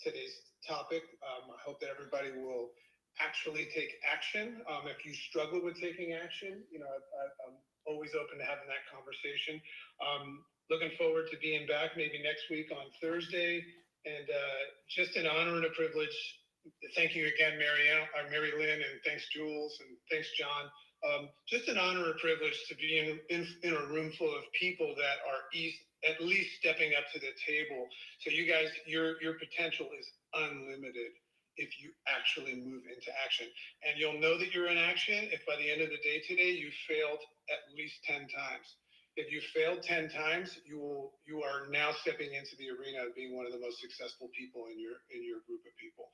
today's topic. I hope that everybody will actually take action. If you struggle with taking action, I'm always open to having that conversation. Looking forward to being back maybe next week on Thursday. And just an honor and a privilege. Thank you again, Mary Lynn, and thanks, Jules, and thanks, John. Just an honor and privilege to be in a room full of people that are at least stepping up to the table. So you guys, your potential is unlimited if you actually move into action. And you'll know that you're in action if by the end of the day today you failed at least 10 times. If you failed 10 times, you are now stepping into the arena of being one of the most successful people in your group of people.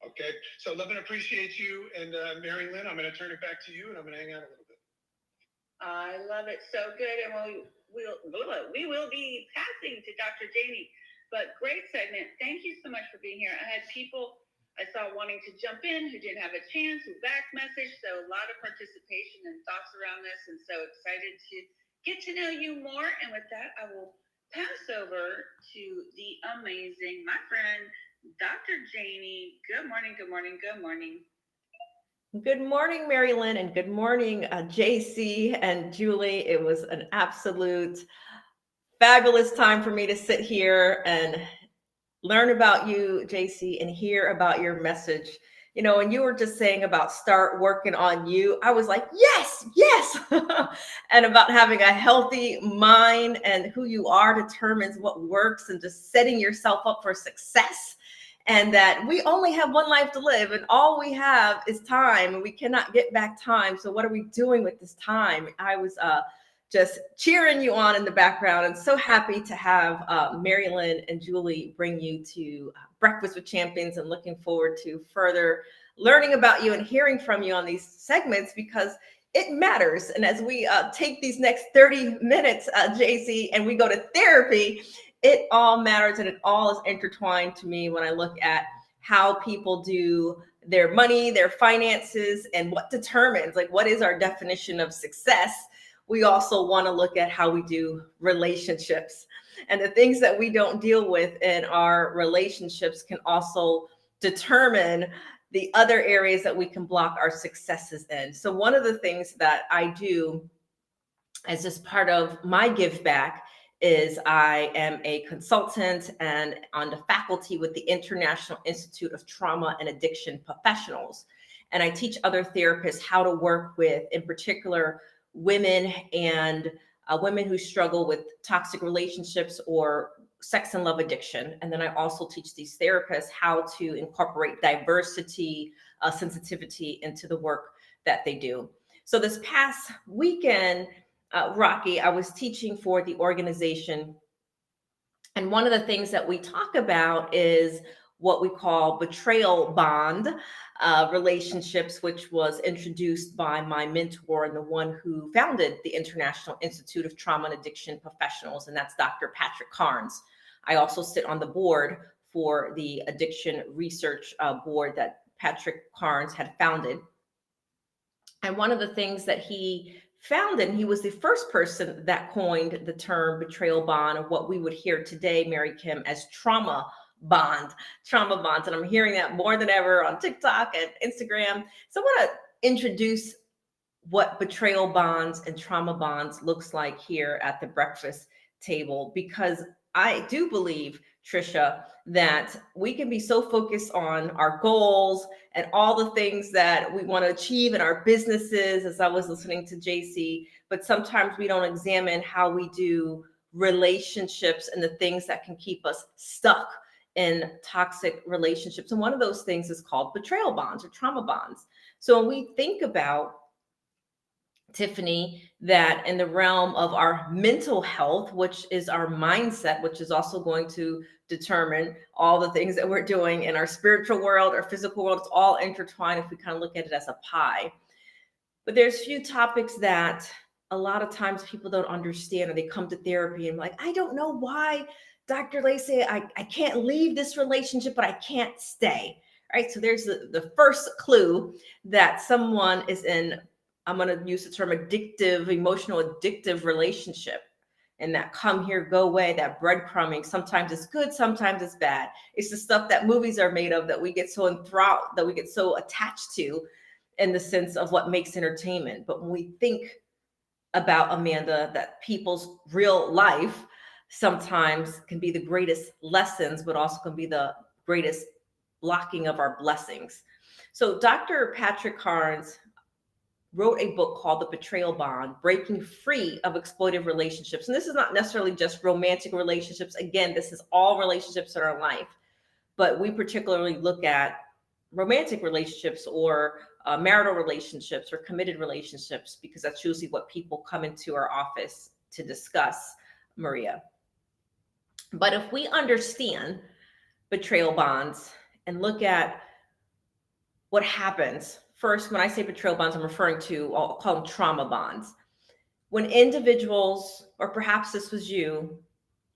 Okay, so love and appreciate you. And Mary Lynn, I'm going to turn it back to you, and I'm going to hang out a little bit. I love it. So good. And we will be passing to Dr. Janie. But great segment. Thank you so much for being here. I had people I saw wanting to jump in who didn't have a chance, who back messaged. So a lot of participation and thoughts around this. And so excited to get to know you more. And with that, I will pass over to the amazing, my friend, Dr. Janie. Good morning, good morning, good morning. Good morning, Mary Lynn, and good morning, JC and Julie. It was an absolute fabulous time for me to sit here and learn about you, JC, and hear about your message. You know, and you were just saying about start working on you. I was like, yes, yes. And about having a healthy mind and who you are determines what works and just setting yourself up for success. And that we only have one life to live and all we have is time and we cannot get back time. So what are we doing with this time? I was just cheering you on in the background and so happy to have Mary Lynn and Julie bring you to Breakfast with Champions and looking forward to further learning about you and hearing from you on these segments because it matters. And as we take these next 30 minutes, JC, and we go to therapy, it all matters and it all is intertwined to me when I look at how people do their money, their finances, and what determines, like, what is our definition of success. We also want to look at how we do relationships and the things that we don't deal with in our relationships can also determine the other areas that we can block our successes in. So one of the things that I do as just part of my give back is I am a consultant and on the faculty with the International Institute of Trauma and Addiction Professionals. And I teach other therapists how to work with, in particular, women and women who struggle with toxic relationships or sex and love addiction. And then I also teach these therapists how to incorporate diversity, sensitivity into the work that they do. So this past weekend, Rocky, I was teaching for the organization. And one of the things that we talk about is what we call betrayal bond relationships, which was introduced by my mentor and the one who founded the International Institute of Trauma and Addiction Professionals, and that's Dr. Patrick Carnes. I also sit on the board for the addiction research board that Patrick Carnes had founded. And one of the things that he founded, he was the first person that coined the term betrayal bond, or what we would hear today, Mary Kim, as trauma bonds. And I'm hearing that more than ever on TikTok and Instagram. So I want to introduce what betrayal bonds and trauma bonds looks like here at the breakfast table, because I do believe, Trisha, that we can be so focused on our goals and all the things that we want to achieve in our businesses, as I was listening to JC, but sometimes we don't examine how we do relationships and the things that can keep us stuck in toxic relationships. And one of those things is called betrayal bonds or trauma bonds. So when we think about, Tiffany, that in the realm of our mental health, which is our mindset, which is also going to determine all the things that we're doing in our spiritual world, our physical world, it's all intertwined if we kind of look at it as a pie. But there's few topics that a lot of times people don't understand, or they come to therapy and like, I don't know why, Dr. Lacey, I can't leave this relationship, but I can't stay. All right. So there's the first clue that someone is in, I'm going to use the term addictive, emotional addictive relationship. and that come here, go away, that breadcrumbing. Sometimes it's good, sometimes it's bad. It's the stuff that movies are made of that we get so enthralled, that we get so attached to in the sense of what makes entertainment. But when we think about, Amanda, that people's real life sometimes can be the greatest lessons, but also can be the greatest blocking of our blessings. So Dr. Patrick Carnes wrote a book called The Betrayal Bond, Breaking Free of Exploitive Relationships. And this is not necessarily just romantic relationships. Again, this is all relationships in our life. But we particularly look at romantic relationships or marital relationships or committed relationships, because that's usually what people come into our office to discuss, Maria. But if we understand betrayal bonds and look at what happens, first, when I say betrayal bonds, I'm referring to, I'll call them trauma bonds. When individuals, or perhaps this was you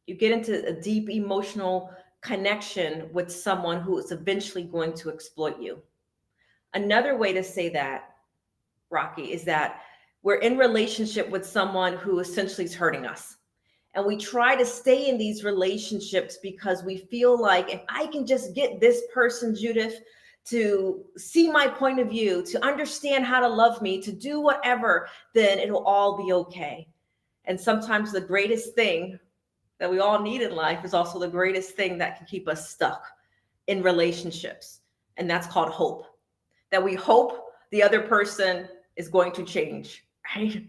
get into a deep emotional connection with someone who is eventually going to exploit you. Another way to say that, Rocky, is that we're in relationship with someone who essentially is hurting us. And we try to stay in these relationships because we feel like, if I can just get this person, Judith, to see my point of view, to understand how to love me, to do whatever, then it'll all be okay. And sometimes the greatest thing that we all need in life is also the greatest thing that can keep us stuck in relationships. And that's called hope. That we hope the other person is going to change, right?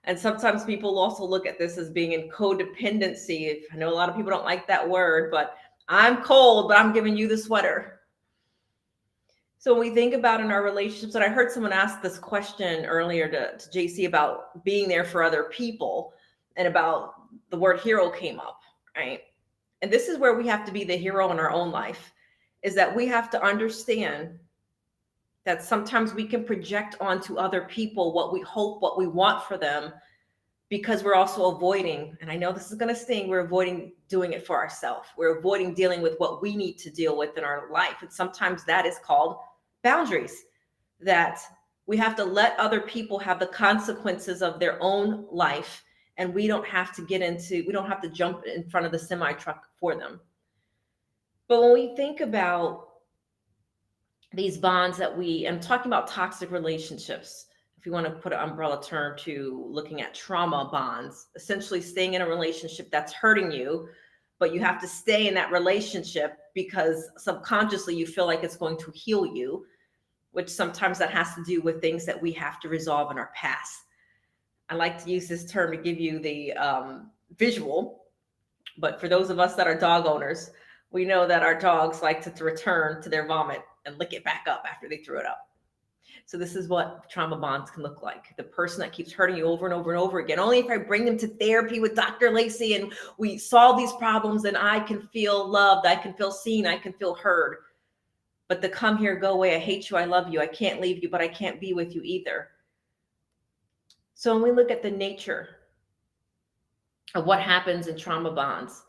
And sometimes people also look at this as being in codependency. I know a lot of people don't like that word, but I'm cold, but I'm giving you the sweater. So when we think about in our relationships, and I heard someone ask this question earlier to JC about being there for other people, and about the word hero came up, right? And this is where we have to be the hero in our own life, is that we have to understand that sometimes we can project onto other people what we hope, what we want for them, because we're also avoiding, and I know this is going to sting, we're avoiding doing it for ourselves. We're avoiding dealing with what we need to deal with in our life. And sometimes that is called boundaries, that we have to let other people have the consequences of their own life. And we don't have to jump in front of the semi truck for them. But when we think about these bonds that I'm talking about toxic relationships, if you want to put an umbrella term to looking at trauma bonds, essentially staying in a relationship that's hurting you, but you have to stay in that relationship because subconsciously you feel like it's going to heal you, which sometimes that has to do with things that we have to resolve in our past. I like to use this term to give you the visual, but for those of us that are dog owners, we know that our dogs like to return to their vomit and lick it back up after they threw it up. So this is what trauma bonds can look like. The person that keeps hurting you over and over and over again. Only if I bring them to therapy with Dr. Lacey and we solve these problems, then I can feel loved, I can feel seen, I can feel heard. But the come here, go away, I hate you, I love you, I can't leave you, but I can't be with you either. So when we look at the nature of what happens in trauma bonds,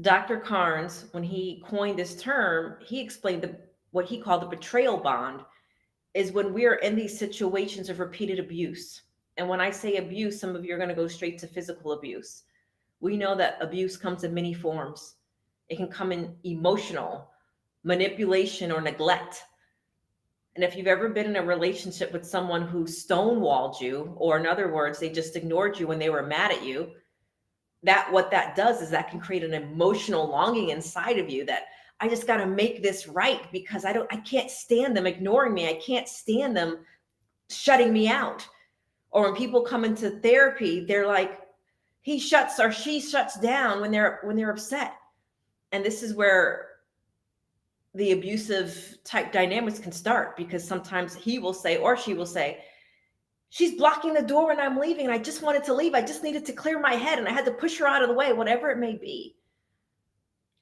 Dr. Carnes, when he coined this term, he explained what he called the betrayal bond is when we are in these situations of repeated abuse. And when I say abuse, some of you are going to go straight to physical abuse. We know that abuse comes in many forms. It can come in emotional, manipulation, or neglect. And if you've ever been in a relationship with someone who stonewalled you, or in other words, they just ignored you when they were mad at you, what that does is that can create an emotional longing inside of you that I just got to make this right because I can't stand them ignoring me. I can't stand them shutting me out. Or when people come into therapy, they're like, he shuts or she shuts down when they're upset. And this is where the abusive type dynamics can start, because sometimes he will say, or she will say, she's blocking the door when I'm leaving and I just wanted to leave. I just needed to clear my head and I had to push her out of the way, whatever it may be.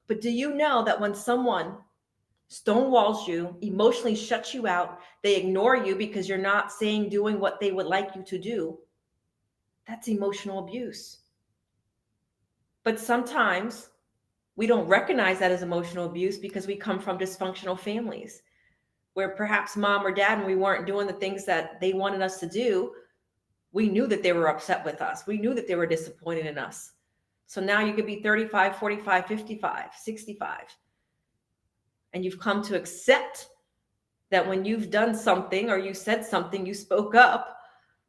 But do you know that when someone stonewalls you, emotionally shuts you out, they ignore you because you're not doing what they would like you to do, that's emotional abuse. But sometimes we don't recognize that as emotional abuse because we come from dysfunctional families where perhaps mom or dad, when we weren't doing the things that they wanted us to do, We knew that they were upset with us. We knew that they were disappointed in us. So now you could be 35, 45, 55, 65. And you've come to accept that when you've done something or you said something, you spoke up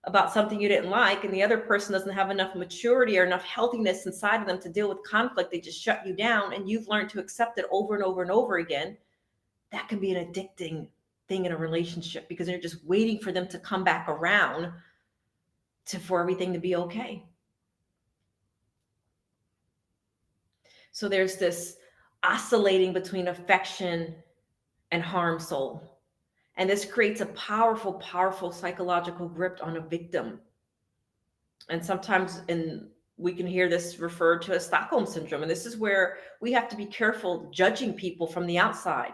about something you didn't like, and the other person doesn't have enough maturity or enough healthiness inside of them to deal with conflict, they just shut you down, and you've learned to accept it over and over and over again. That can be an addicting thing in a relationship, because you're just waiting for them to come back around for everything to be okay. So there's this oscillating between affection and harm soul. And this creates a powerful, powerful psychological grip on a victim. And sometimes we can hear this referred to as Stockholm syndrome. And this is where we have to be careful judging people from the outside.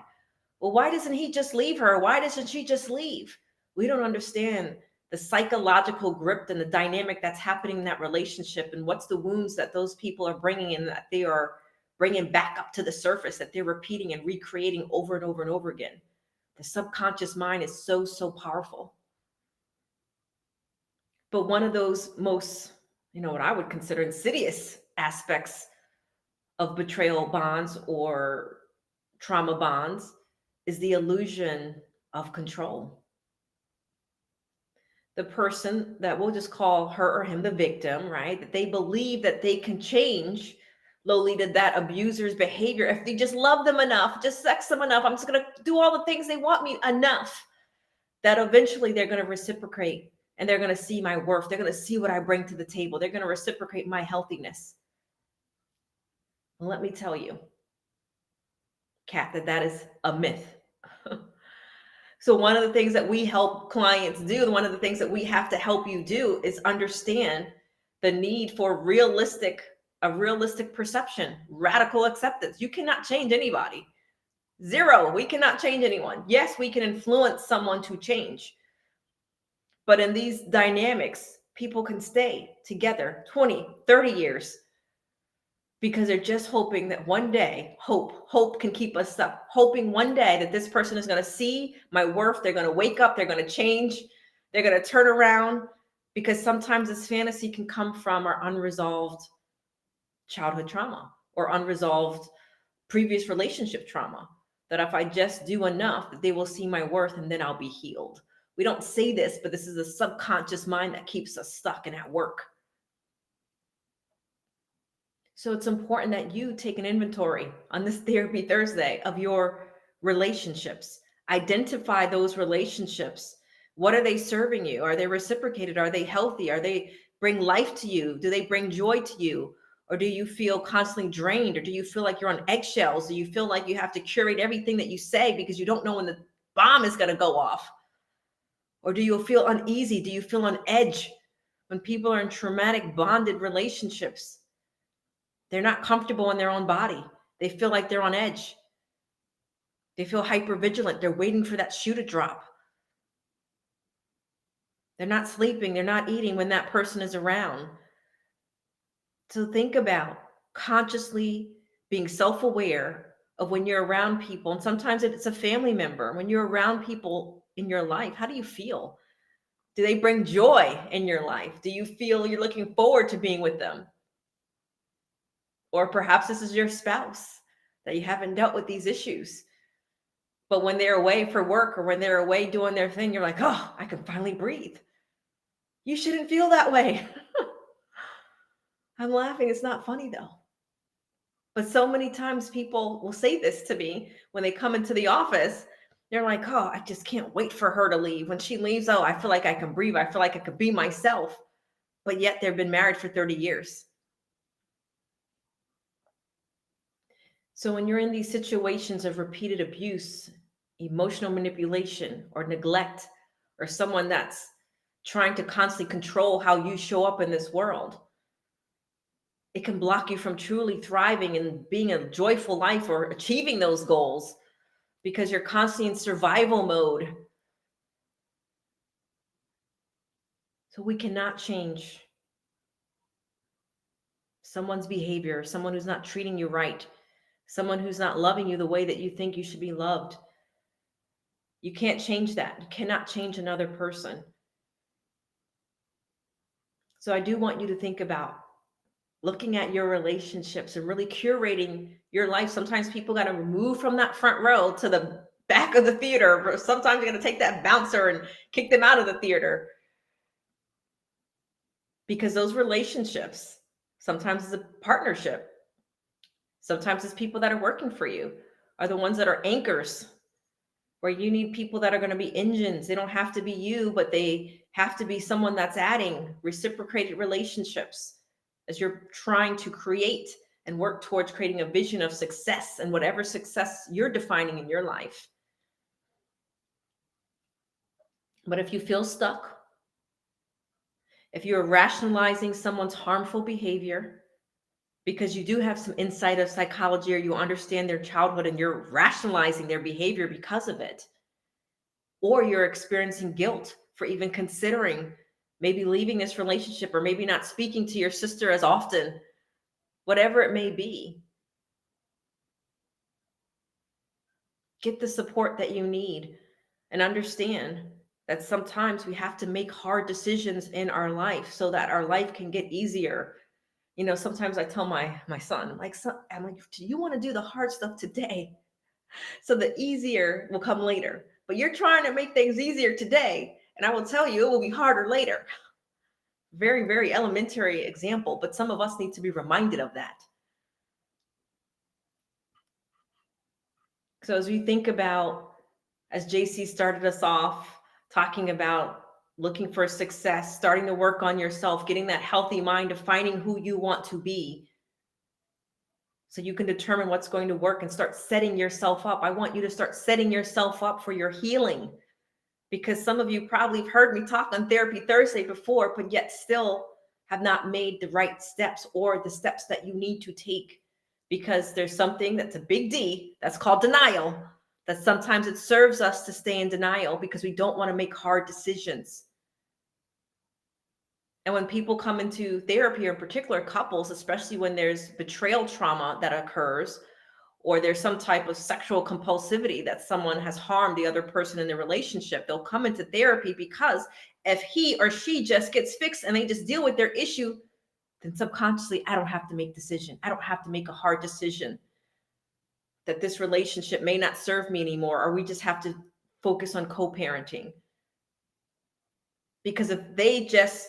Well, why doesn't he just leave her? Why doesn't she just leave? We don't understand the psychological grip and the dynamic that's happening in that relationship, and what's the wounds that those people are bringing in, that they are bringing back up to the surface, that they're repeating and recreating over and over and over again. The subconscious mind is so, so powerful. But one of those most, what I would consider insidious aspects of betrayal bonds or trauma bonds is the illusion of control. The person that we'll just call her or him the victim, right? That they believe that they can change, Lolita, that abuser's behavior if they just love them enough, just sex them enough. I'm just going to do all the things they want me enough, that eventually they're going to reciprocate, and they're going to see my worth. They're going to see what I bring to the table. They're going to reciprocate my healthiness. Well, let me tell you, Kat, that is a myth. So one of the things that we help clients do, one of the things that we have to help you do, is understand the need for a realistic perception, radical acceptance. You cannot change anybody. Zero. We cannot change anyone. Yes, we can influence someone to change. But in these dynamics, people can stay together 20, 30 years because they're just hoping that one day, hope can keep us stuck, hoping one day that this person is going to see my worth. They're going to wake up. They're going to change. They're going to turn around, because sometimes this fantasy can come from our unresolved childhood trauma or unresolved previous relationship trauma, that if I just do enough, that they will see my worth and then I'll be healed. We don't say this, but this is a subconscious mind that keeps us stuck and at work. So it's important that you take an inventory on this Therapy Thursday of your relationships. Identify those relationships. What are they serving you? Are they reciprocated? Are they healthy? Are they bring life to you? Do they bring joy to you? Or do you feel constantly drained? Or do you feel like you're on eggshells? Do you feel like you have to curate everything that you say because you don't know when the bomb is going to go off? Or do you feel uneasy? Do you feel on edge when people are in traumatic bonded relationships? They're not comfortable in their own body. They feel like they're on edge. They feel hypervigilant. They're waiting for that shoe to drop. They're not sleeping. They're not eating when that person is around. So think about consciously being self-aware of when you're around people. And sometimes it's a family member. When you're around people in your life, how do you feel? Do they bring joy in your life? Do you feel you're looking forward to being with them? Or perhaps this is your spouse that you haven't dealt with these issues. But when they're away for work or when they're away doing their thing, you're like, oh, I can finally breathe. You shouldn't feel that way. I'm laughing. It's not funny though. But so many times people will say this to me when they come into the office. They're like, oh, I just can't wait for her to leave. When she leaves, oh, I feel like I can breathe. I feel like I could be myself. But yet they've been married for 30 years. So when you're in these situations of repeated abuse, emotional manipulation, or neglect, or someone that's trying to constantly control how you show up in this world, it can block you from truly thriving and being a joyful life or achieving those goals, because you're constantly in survival mode. So we cannot change someone's behavior, someone who's not treating you right, someone who's not loving you the way that you think you should be loved. You can't change that. You cannot change another person. So I do want you to think about looking at your relationships and really curating your life. Sometimes people got to move from that front row to the back of the theater. Or sometimes you're going to take that bouncer and kick them out of the theater. Because those relationships, sometimes it's a partnership, sometimes it's people that are working for you, are the ones that are anchors, where you need people that are going to be engines. They don't have to be you, but they have to be someone that's adding reciprocated relationships as you're trying to create and work towards creating a vision of success and whatever success you're defining in your life. But if you feel stuck, if you're rationalizing someone's harmful behavior because you do have some insight of psychology or you understand their childhood and you're rationalizing their behavior because of it, or you're experiencing guilt for even considering maybe leaving this relationship or maybe not speaking to your sister as often, whatever it may be, get the support that you need and understand that sometimes we have to make hard decisions in our life so that our life can get easier. You know, sometimes I tell my son, I'm like, do you want to do the hard stuff today so the easier will come later? But you're trying to make things easier today, and I will tell you it will be harder later. Very, very elementary example, but some of us need to be reminded of that. So as we think about, as JC started us off talking about looking for success, starting to work on yourself, getting that healthy mind of finding who you want to be so you can determine what's going to work and start setting yourself up. I want you to start setting yourself up for your healing, because some of you probably have heard me talk on Therapy Thursday before, but yet still have not made the right steps or the steps that you need to take, because there's something that's a big D that's called denial, that sometimes it serves us to stay in denial because we don't want to make hard decisions. And when people come into therapy, or in particular couples, especially when there's betrayal trauma that occurs, or there's some type of sexual compulsivity that someone has harmed the other person in the relationship, they'll come into therapy because if he or she just gets fixed and they just deal with their issue, then subconsciously, I don't have to make decision. I don't have to make a hard decision that this relationship may not serve me anymore, or we just have to focus on co-parenting. Because if they just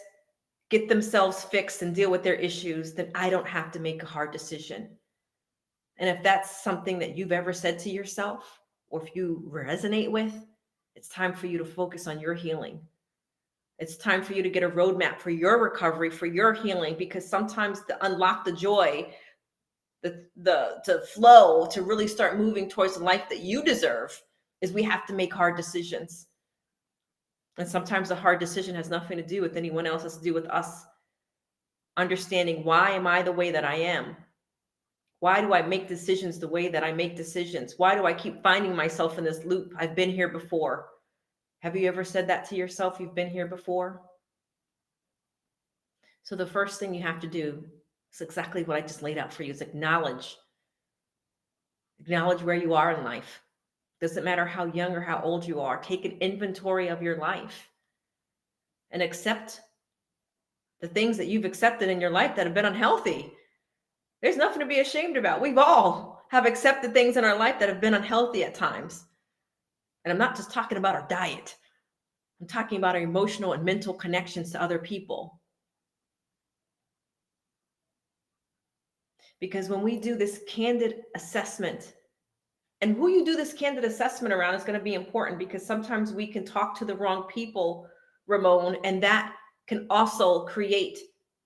get themselves fixed and deal with their issues, then I don't have to make a hard decision. And if that's something that you've ever said to yourself, or if you resonate with, it's time for you to focus on your healing. It's time for you to get a roadmap for your recovery, for your healing, because sometimes to unlock the joy, to flow, to really start moving towards the life that you deserve, is we have to make hard decisions. And sometimes the hard decision has nothing to do with anyone else, it has to do with us understanding, why am I the way that I am? Why do I make decisions the way that I make decisions? Why do I keep finding myself in this loop? I've been here before. Have you ever said that to yourself? You've been here before? So the first thing you have to do is exactly what I just laid out for you, is acknowledge. Acknowledge where you are in life. Doesn't matter how young or how old you are. Take an inventory of your life and accept the things that you've accepted in your life that have been unhealthy. There's nothing to be ashamed about. We've all have accepted things in our life that have been unhealthy at times. And I'm not just talking about our diet. I'm talking about our emotional and mental connections to other people. Because when we do this candid assessment, and who you do this candid assessment around is going to be important, because sometimes we can talk to the wrong people, Ramon, and that can also create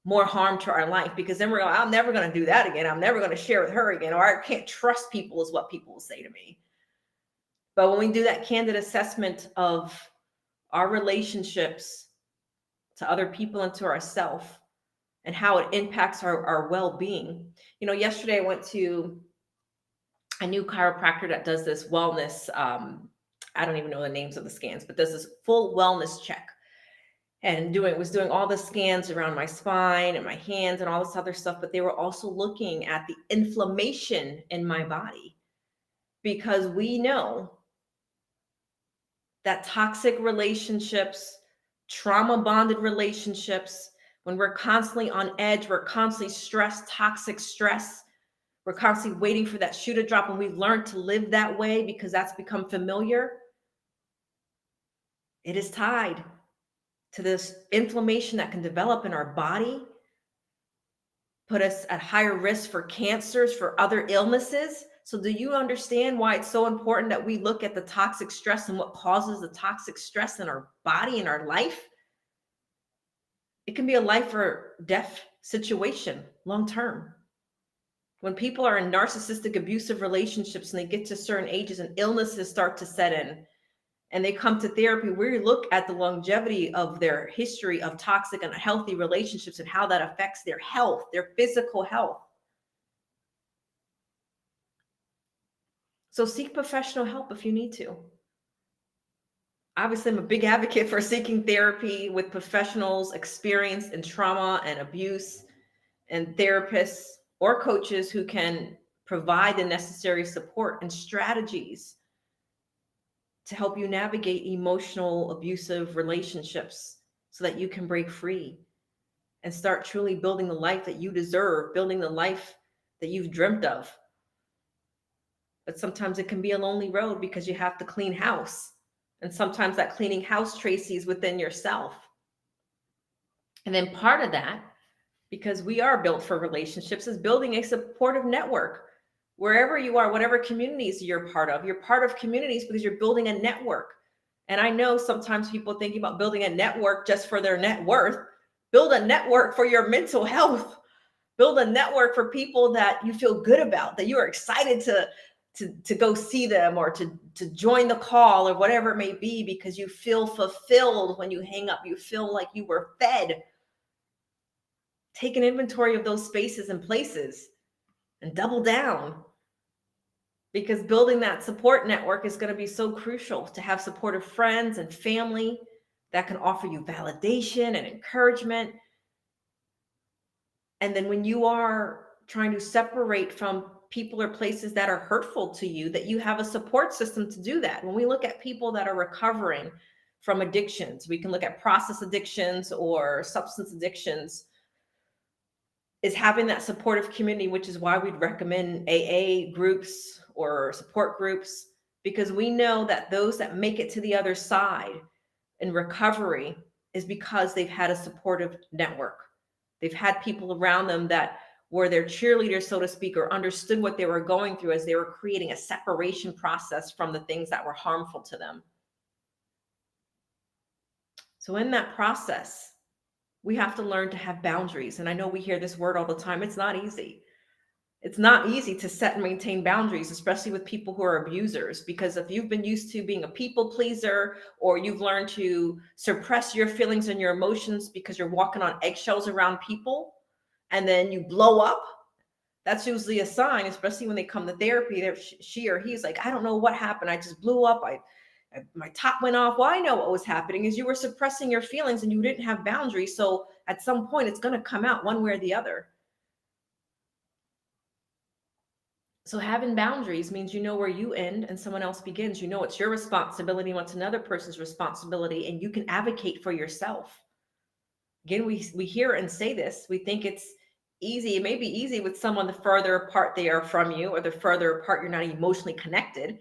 more harm to our life, because then we're going, I'm never going to do that again. I'm never going to share with her again, or I can't trust people, is what people will say to me. But when we do that candid assessment of our relationships to other people and to ourselves, and how it impacts our well-being. You know, yesterday I went to a new chiropractor that does this wellness, I don't even know the names of the scans, but does this full wellness check. And was doing all the scans around my spine and my hands and all this other stuff, but they were also looking at the inflammation in my body, because we know that toxic relationships, trauma bonded relationships, when we're constantly on edge, we're constantly stressed, toxic stress. We're constantly waiting for that shoe to drop, and we've learned to live that way because that's become familiar. It is tied to this inflammation that can develop in our body, put us at higher risk for cancers, for other illnesses. So do you understand why it's so important that we look at the toxic stress and what causes the toxic stress in our body and our life? It can be a life or death situation long term. When people are in narcissistic abusive relationships and they get to certain ages and illnesses start to set in, and they come to therapy, we look at the longevity of their history of toxic and unhealthy relationships and how that affects their health, their physical health. So seek professional help if you need to. Obviously, I'm a big advocate for seeking therapy with professionals experienced in trauma and abuse, and therapists or coaches who can provide the necessary support and strategies to help you navigate emotional abusive relationships so that you can break free and start truly building the life that you deserve, building the life that you've dreamt of. But sometimes it can be a lonely road because you have to clean house. And sometimes that cleaning house, Tracy, is within yourself. And then part of that, because we are built for relationships, is building a supportive network. Wherever you are, whatever communities you're part of communities because you're building a network. And I know sometimes people thinking about building a network just for their net worth. Build a network for your mental health. Build a network for people that you feel good about, that you are excited to go see them or to join the call or whatever it may be, because you feel fulfilled when you hang up. You feel like you were fed. Take an inventory of those spaces and places and double down. Because building that support network is going to be so crucial, to have supportive friends and family that can offer you validation and encouragement. And then when you are trying to separate from people or places that are hurtful to you, that you have a support system to do that. When we look at people that are recovering from addictions, we can look at process addictions or substance addictions, is having that supportive community, which is why we'd recommend AA groups or support groups, because we know that those that make it to the other side in recovery is because they've had a supportive network. They've had people around them that were their cheerleaders, so to speak, or understood what they were going through as they were creating a separation process from the things that were harmful to them. So in that process, we have to learn to have boundaries. And I know we hear this word all the time. It's not easy. It's not easy to set and maintain boundaries, especially with people who are abusers, because if you've been used to being a people pleaser, or you've learned to suppress your feelings and your emotions because you're walking on eggshells around people, and then you blow up, that's usually a sign, especially when they come to therapy, that she or he's like, I don't know what happened. I just blew up. My top went off. Well, I know what was happening is you were suppressing your feelings and you didn't have boundaries. So at some point it's going to come out one way or the other. So having boundaries means you know where you end and someone else begins. You know it's your responsibility, what's another person's responsibility, and you can advocate for yourself. Again, we hear and say this. We think it's easy. It may be easy with someone the further apart they are from you, or the further apart you're not emotionally connected.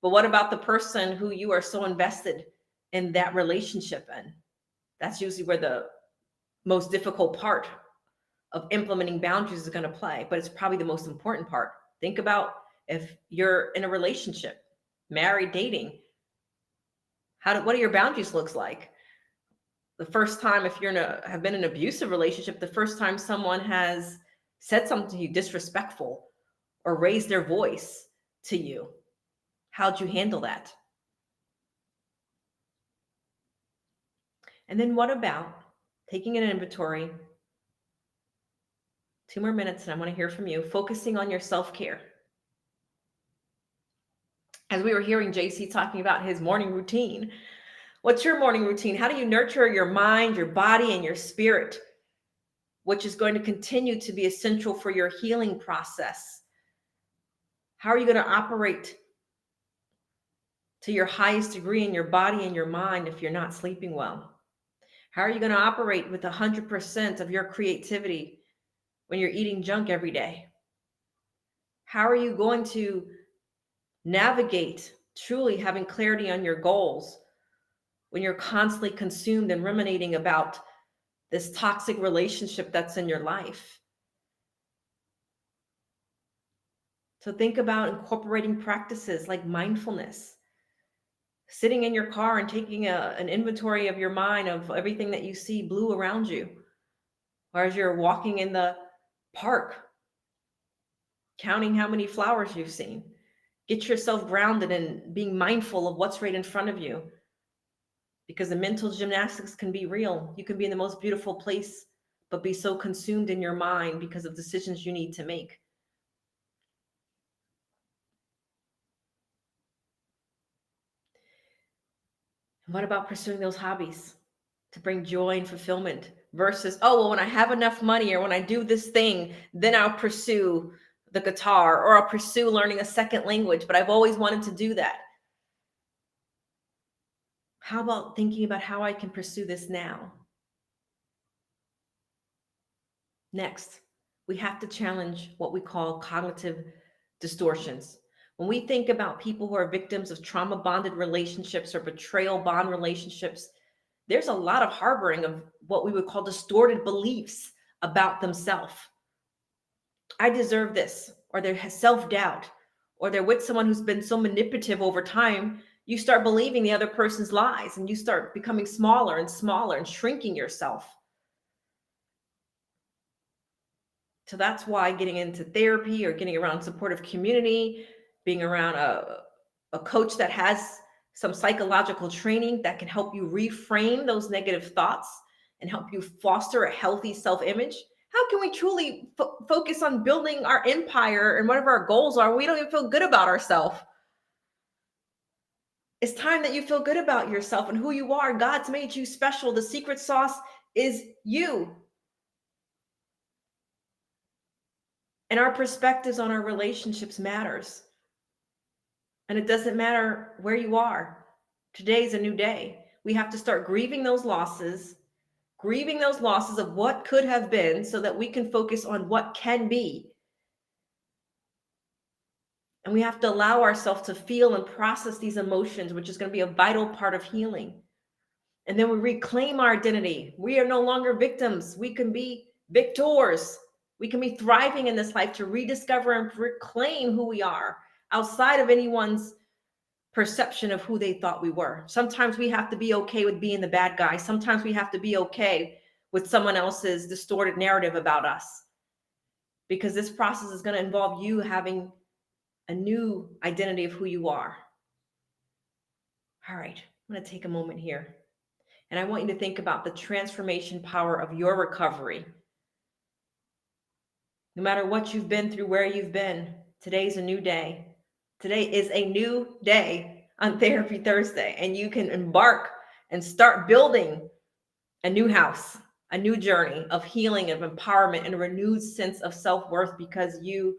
But what about the person who you are so invested in that relationship in? That's usually where the most difficult part of implementing boundaries is going to play, but it's probably the most important part. Think about if you're in a relationship, married, dating, what do your boundaries look like? The first time, if have been in an abusive relationship, the first time someone has said something to you disrespectful or raised their voice to you, how'd you handle that? And then what about taking an inventory? 2 more minutes and I want to hear from you. Focusing on your self-care. As we were hearing JC talking about his morning routine, what's your morning routine? How do you nurture your mind, your body, and your spirit, which is going to continue to be essential for your healing process? How are you going to operate to your highest degree in your body and your mind if you're not sleeping well? How are you going to operate with 100% of your creativity when you're eating junk every day? How are you going to navigate truly having clarity on your goals when you're constantly consumed and ruminating about this toxic relationship that's in your life? So think about incorporating practices like mindfulness, sitting in your car and taking an inventory of your mind of everything that you see blue around you, or as you're walking in the park, counting how many flowers you've seen. Get yourself grounded and being mindful of what's right in front of you, because the mental gymnastics can be real. You can be in the most beautiful place, but be so consumed in your mind because of decisions you need to make. And what about pursuing those hobbies to bring joy and fulfillment versus, oh, well, when I have enough money or when I do this thing, then I'll pursue the guitar or I'll pursue learning a second language, but I've always wanted to do that. How about thinking about how I can pursue this now? Next, we have to challenge what we call cognitive distortions. When we think about people who are victims of trauma bonded relationships or betrayal bond relationships, there's a lot of harboring of what we would call distorted beliefs about themselves. I deserve this, or they're self-doubt, or they're with someone who's been so manipulative over time, you start believing the other person's lies and you start becoming smaller and smaller and shrinking yourself. So that's why getting into therapy or getting around supportive community, being around a coach that has some psychological training that can help you reframe those negative thoughts and help you foster a healthy self-image. How can we truly focus on building our empire and whatever our goals are? We don't even feel good about ourselves. It's time that you feel good about yourself and who you are. God's made you special. The secret sauce is you. And our perspectives on our relationships matters. And it doesn't matter where you are. Today's a new day. We have to start grieving those losses of what could have been so that we can focus on what can be. And we have to allow ourselves to feel and process these emotions, which is going to be a vital part of healing. And then we reclaim our identity. We are no longer victims. We can be victors. We can be thriving in this life to rediscover and reclaim who we are outside of anyone's perception of who they thought we were. Sometimes we have to be okay with being the bad guy. Sometimes we have to be okay with someone else's distorted narrative about us, because this process is going to involve you having a new identity of who you are. All right, I'm going to take a moment here, and I want you to think about the transformation power of your recovery. No matter what you've been through, where you've been, today's a new day. Today is a new day on Therapy Thursday, and you can embark and start building a new house, a new journey of healing, of empowerment, and a renewed sense of self-worth, because you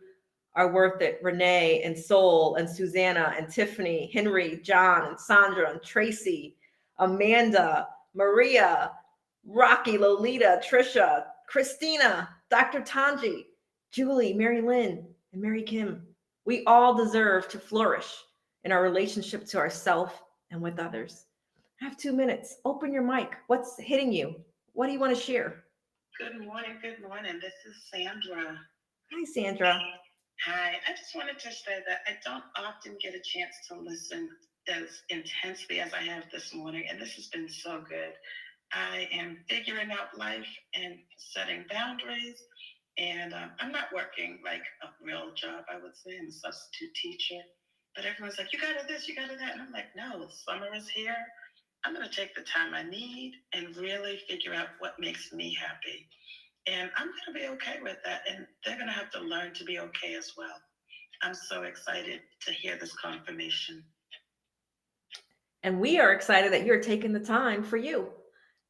are worth it. Renee and Sol and Susanna and Tiffany, Henry, John and Sandra and Tracy, Amanda, Maria, Rocky, Lolita, Trisha, Christina, Dr. Tanji, Julie, Mary Lynn, and Mary Kim. We all deserve to flourish in our relationship to ourselves and with others. I have 2 minutes. Open your mic. What's hitting you? What do you want to share? Good morning. Good morning. This is Sandra. Hi, Sandra. Hi. I just wanted to say that I don't often get a chance to listen as intensely as I have this morning, and this has been so good. I am figuring out life and setting boundaries, and I'm not working like a real job, I would say. I'm a substitute teacher, but everyone's like, you got to this, you got to that. And I'm like, no, summer is here. I'm going to take the time I need and really figure out what makes me happy. And I'm going to be okay with that. And they're going to have to learn to be okay as well. I'm so excited to hear this confirmation. And we are excited that you're taking the time for you.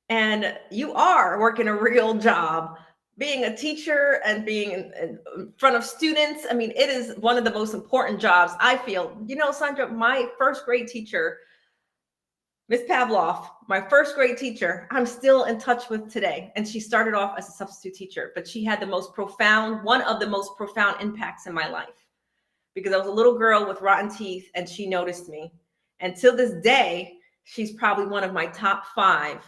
And you are working a real job, being a teacher and being in front of students. I mean, it is one of the most important jobs, I feel. You know, Sandra, my first grade teacher Miss Pavlov, my first grade teacher, I'm still in touch with today. And she started off as a substitute teacher, but she had one of the most profound impacts in my life, because I was a little girl with rotten teeth and she noticed me. And till this day, she's probably one of my top 5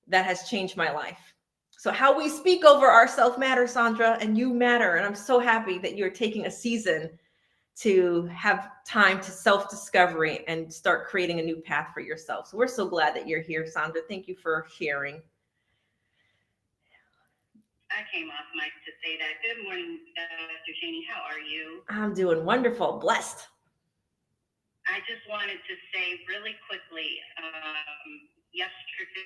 that has changed my life. So how we speak over ourselves matters, Sandra, and you matter. And I'm so happy that you're taking a season to have time to self-discovery and start creating a new path for yourself. So we're so glad that you're here, Sandra. Thank you for sharing. I came off mic to say that. Good morning, Dr. Cheney. How are you? I'm doing wonderful, blessed. I just wanted to say really quickly, yesterday,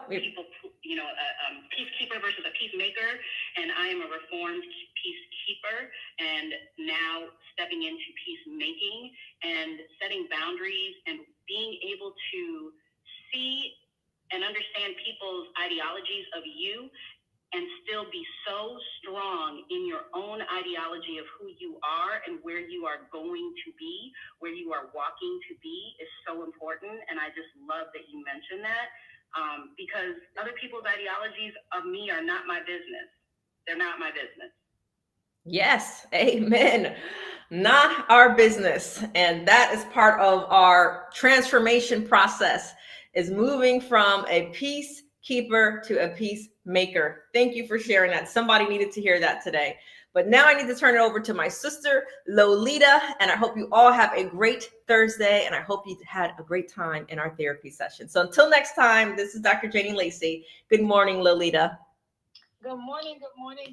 people, peacekeeper versus a peacemaker, and I am a reformed peacekeeper, and now stepping into peacemaking and setting boundaries and being able to see and understand people's ideologies of you and still be so strong in your own ideology of who you are and where you are going to be, where you are walking to be, is so important. And I just love that you mentioned that, because other people's ideologies of me are not my business. They're not my business. Yes, amen. Not our business. And that is part of our transformation process, is moving from a peacekeeper to a peacemaker. Thank you for sharing that. Somebody needed to hear that today. But now I need to turn it over to my sister, Lolita, and I hope you all have a great Thursday, and I hope you had a great time in our therapy session. So until next time, this is Dr. Janie Lacey. Good morning, Lolita. Good morning, good morning.